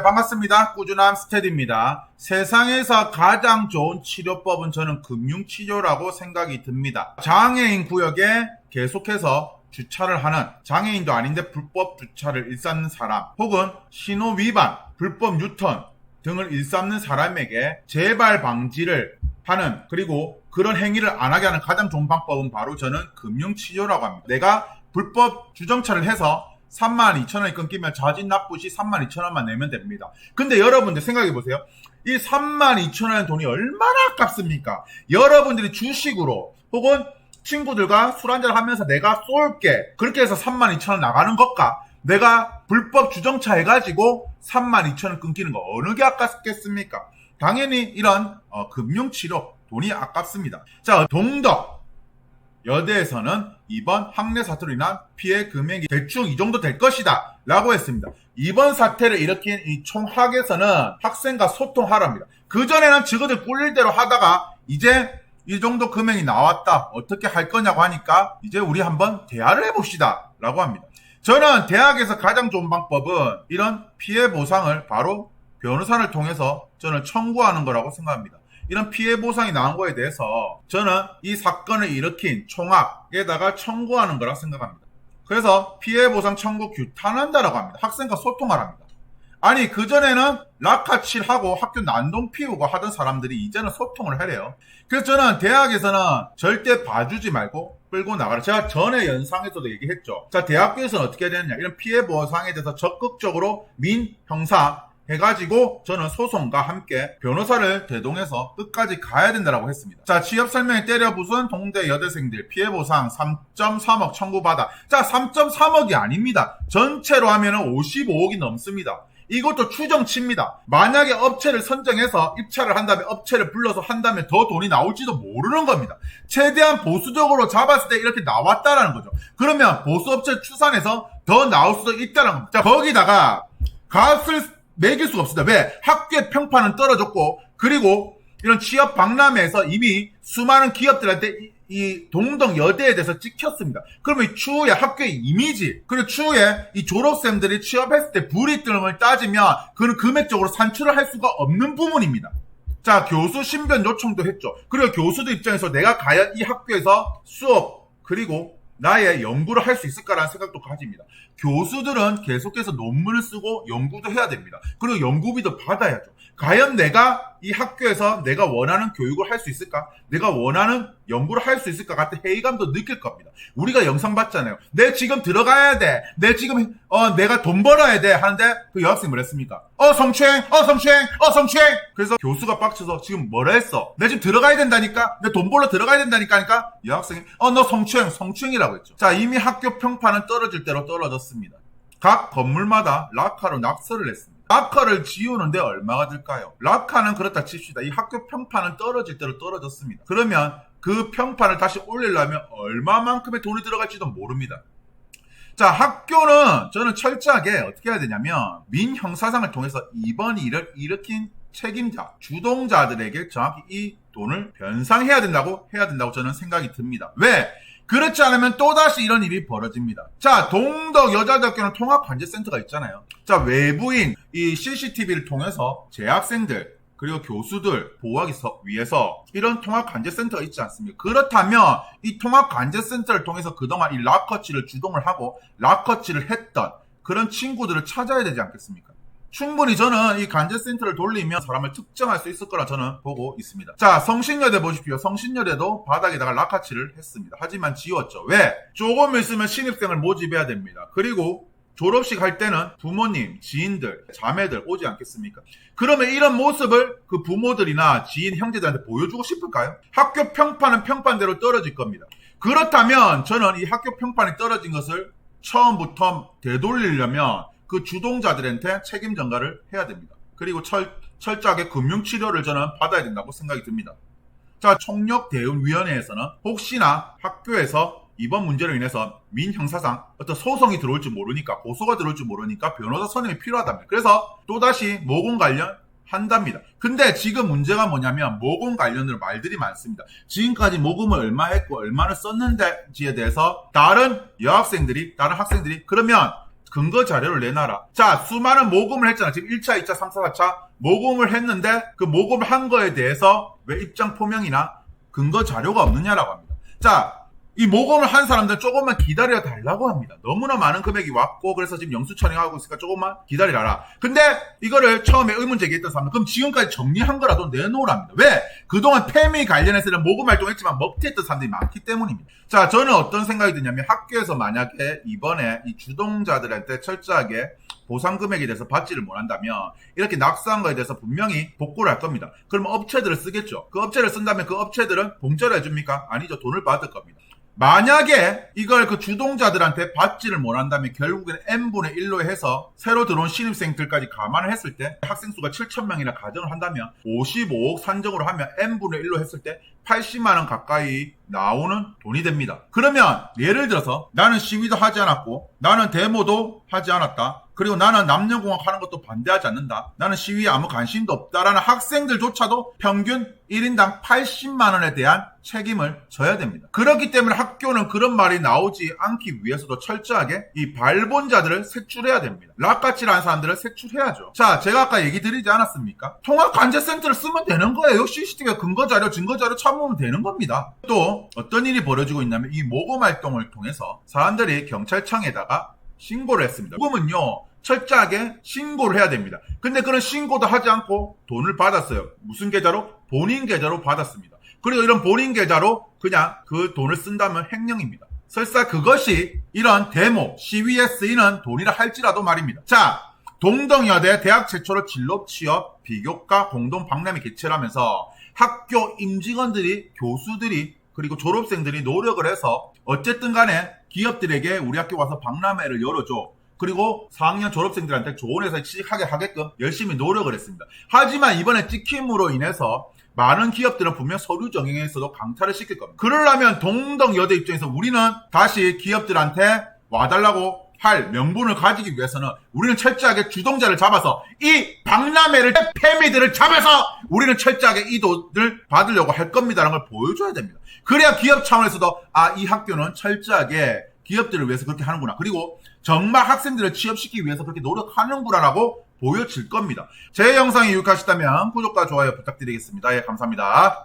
반갑습니다. 꾸준함 스테디입니다. 세상에서 가장 좋은 치료법은 저는 금융치료라고 생각이 듭니다. 장애인 구역에 계속해서 주차를 하는, 장애인도 아닌데 불법 주차를 일삼는 사람, 혹은 신호 위반, 불법 유턴 등을 일삼는 사람에게 재발 방지를 하는, 그리고 그런 행위를 안 하게 하는 가장 좋은 방법은 바로 저는 금융치료라고 합니다. 내가 불법 주정차를 해서 32,000원이 끊기면 자진 납부시 32,000원만 내면 됩니다. 근데 여러분들 생각해보세요. 이 32,000원의 돈이 얼마나 아깝습니까? 여러분들이 주식으로 혹은 친구들과 술 한잔 하면서 내가 쏠게, 그렇게 해서 32,000원 나가는 것과 내가 불법 주정차 해가지고 32,000원 끊기는 거, 어느 게 아깝겠습니까? 당연히 이런 금융치료 돈이 아깝습니다. 자, 동덕 여대에서는 이번 학내 사태로 인한 피해 금액이 대충 이 정도 될 것이다 라고 했습니다. 이번 사태를 일으킨 이 총학에서는 학생과 소통하랍니다. 그전에는 저거들 꿀릴 대로 하다가 이제 이 정도 금액이 나왔다, 어떻게 할 거냐고 하니까 이제 우리 한번 대화를 해봅시다 라고 합니다. 저는 대학에서 가장 좋은 방법은 이런 피해 보상을 바로 변호사를 통해서 저는 청구하는 거라고 생각합니다. 이런 피해 보상이 나온 거에 대해서 저는 이 사건을 일으킨 총학에다가 청구하는 거라 생각합니다. 그래서 피해 보상 청구 규탄한다라고 합니다. 학생과 소통하랍니다. 아니, 그전에는 락카칠하고 학교 난동 피우고 하던 사람들이 이제는 소통을 하래요. 그래서 저는 대학에서는 절대 봐주지 말고 끌고 나가라. 제가 전에 연상에서도 얘기했죠. 자, 대학교에서는 어떻게 해야 되느냐, 이런 피해 보상에 대해서 적극적으로 민, 형사 해가지고 저는 소송과 함께 변호사를 대동해서 끝까지 가야 된다고 했습니다. 자, 취업 설명에 때려 부순 동대 여대생들 피해보상 3.3억 청구받아. 자, 3.3억이 아닙니다. 전체로 하면은 55억이 넘습니다. 이것도 추정치입니다. 만약에 업체를 선정해서 입찰을 한다면, 업체를 불러서 한다면 더 돈이 나올지도 모르는 겁니다. 최대한 보수적으로 잡았을 때 이렇게 나왔다라는 거죠. 그러면 보수업체 추산해서 더 나올 수도 있다는 겁니다. 자, 거기다가 값을 매길 수가 없습니다. 왜? 학교의 평판은 떨어졌고, 그리고 이런 취업 박람회에서 이미 수많은 기업들한테 이 동덕 여대에 대해서 찍혔습니다. 그러면 추후에 학교의 이미지, 그리고 추후에 이 졸업생들이 취업했을 때 불이익등을 따지면 그는 금액적으로 산출을 할 수가 없는 부분입니다. 자, 교수 신변 요청도 했죠. 그리고 교수들 입장에서 내가 과연 이 학교에서 수업, 그리고 나의 연구를 할 수 있을까라는 생각도 가집니다. 교수들은 계속해서 논문을 쓰고 연구도 해야 됩니다. 그리고 연구비도 받아야죠. 과연 내가 이 학교에서 내가 원하는 교육을 할 수 있을까? 내가 원하는 연구를 할 수 있을까? 같은 회의감도 느낄 겁니다. 우리가 영상 봤잖아요. 내 지금 들어가야 돼. 내 지금 내가 돈 벌어야 돼. 하는데 그 여학생이 뭐 했습니까? 성추행. 그래서 교수가 빡쳐서 지금 뭐라 했어? 내 지금 들어가야 된다니까? 내 돈 벌러 들어가야 된다니까? 하니까 여학생이 너 성추행이라고 했죠. 자, 이미 학교 평판은 떨어질 대로 떨어졌습니다. 각 건물마다 락카로 낙서를 했습니다. 락카를 지우는데 얼마가 들까요? 락카는 그렇다 칩시다. 이 학교 평판은 떨어질 대로 떨어졌습니다. 그러면 그 평판을 다시 올리려면 얼마만큼의 돈이 들어갈지도 모릅니다. 자, 학교는 저는 철저하게 어떻게 해야 되냐면 민형사상을 통해서 이번 일을 일으킨 책임자, 주동자들에게 정확히 이 돈을 변상해야 된다고 저는 생각이 듭니다. 왜? 그렇지 않으면 또다시 이런 일이 벌어집니다. 자, 동덕 여자대학교는 통합관제센터가 있잖아요. 자, 외부인 이 CCTV를 통해서 재학생들 그리고 교수들 보호하기 위해서 이런 통합관제센터가 있지 않습니까? 그렇다면 이 통합관제센터를 통해서 그동안 이 락커치를 주동을 하고 락커치를 했던 그런 친구들을 찾아야 되지 않겠습니까? 충분히 저는 이 관제센터를 돌리면 사람을 특정할 수 있을 거라 저는 보고 있습니다. 자, 성신여대 보십시오. 성신여대도 바닥에다가 락카치를 했습니다. 하지만 지웠죠. 왜? 조금 있으면 신입생을 모집해야 됩니다. 그리고 졸업식 할 때는 부모님, 지인들, 자매들 오지 않겠습니까? 그러면 이런 모습을 그 부모들이나 지인, 형제들한테 보여주고 싶을까요? 학교 평판은 평판대로 떨어질 겁니다. 그렇다면 저는 이 학교 평판이 떨어진 것을 처음부터 되돌리려면 그 주동자들한테 책임 전가를 해야 됩니다. 그리고 철저하게 금융치료를 저는 받아야 된다고 생각이 듭니다. 자, 총력대응위원회에서는 혹시나 학교에서 이번 문제로 인해서 민형사상 어떤 소송이 들어올지 모르니까, 고소가 들어올지 모르니까 변호사 선임이 필요하답니다. 그래서 또다시 모금 관련 한답니다. 근데 지금 문제가 뭐냐면 모금 관련으로 말들이 많습니다. 지금까지 모금을 얼마 했고 얼마를 썼는지에 대해서 다른 학생들이 그러면 근거 자료를 내놔라. 자, 수많은 모금을 했잖아. 지금 1차, 2차, 3차, 4차 모금을 했는데 그 모금을 한 거에 대해서 왜 입장 표명이나 근거 자료가 없느냐라고 합니다. 자, 이 모금을 한 사람들 조금만 기다려 달라고 합니다. 너무나 많은 금액이 왔고 그래서 지금 영수 처리하고 있으니까 조금만 기다리라. 근데 이거를 처음에 의문 제기했던 사람들 그럼 지금까지 정리한 거라도 내놓으랍니다. 왜? 그동안 페미 관련해서는 모금 활동했지만 먹튀했던 사람들이 많기 때문입니다. 자, 저는 어떤 생각이 드냐면 학교에서 만약에 이번에 이 주동자들한테 철저하게 보상 금액에 대해서 받지를 못한다면 이렇게 낙수한 거에 대해서 분명히 복구를 할 겁니다. 그러면 업체들을 쓰겠죠. 그 업체를 쓴다면 그 업체들은 공짜로 해줍니까? 아니죠. 돈을 받을 겁니다. 만약에 이걸 그 주동자들한테 받지를 못한다면 결국에는 n분의 1로 해서 새로 들어온 신입생들까지 감안을 했을 때 학생 수가 7,000명이나 가정을 한다면 55억 산정으로 하면 n분의 1로 했을 때 80만 원 가까이 나오는 돈이 됩니다. 그러면 예를 들어서 나는 시위도 하지 않았고 나는 데모도 하지 않았다. 그리고 나는 남녀공학 하는 것도 반대하지 않는다. 나는 시위에 아무 관심도 없다라는 학생들조차도 평균 1인당 80만 원에 대한 책임을 져야 됩니다. 그렇기 때문에 학교는 그런 말이 나오지 않기 위해서도 철저하게 이 발본자들을 색출해야 됩니다. 락가치라는 사람들을 색출해야죠. 자, 제가 아까 얘기 드리지 않았습니까? 통합관제센터를 쓰면 되는 거예요. CCTV가 근거자료, 증거자료 참으면 되는 겁니다. 또 어떤 일이 벌어지고 있냐면 이 모금 활동을 통해서 사람들이 경찰청에다가 신고를 했습니다. 모금은요 철저하게 신고를 해야 됩니다. 근데 그런 신고도 하지 않고 돈을 받았어요. 무슨 계좌로? 본인 계좌로 받았습니다. 그리고 이런 본인 계좌로 그냥 그 돈을 쓴다면 횡령입니다. 설사 그것이 이런 데모, 시위에 쓰이는 돈이라 할지라도 말입니다. 자, 동덕여대 대학 최초로 진로 취업 비교과 공동 박람회 개최를 하면서 학교 임직원들이, 교수들이, 그리고 졸업생들이 노력을 해서 어쨌든 간에 기업들에게 우리 학교 와서 박람회를 열어줘. 그리고 4학년 졸업생들한테 좋은 회사에 취직하게 하게끔 열심히 노력을 했습니다. 하지만 이번에 찍힘으로 인해서 많은 기업들은 분명 서류 정형에서도 강탈을 시킬 겁니다. 그러려면 동덕여대 입장에서 우리는 다시 기업들한테 와달라고 할 명분을 가지기 위해서는 우리는 철저하게 주동자를 잡아서 이 박람회를 패미들을 잡아서 우리는 철저하게 이 돈을 받으려고 할 겁니다라는 걸 보여줘야 됩니다. 그래야 기업 차원에서도 이 학교는 철저하게 기업들을 위해서 그렇게 하는구나. 그리고 정말 학생들을 취업시키기 위해서 그렇게 노력하는구나라고 보여질 겁니다. 제 영상이 유익하셨다면 구독과 좋아요 부탁드리겠습니다. 예, 감사합니다.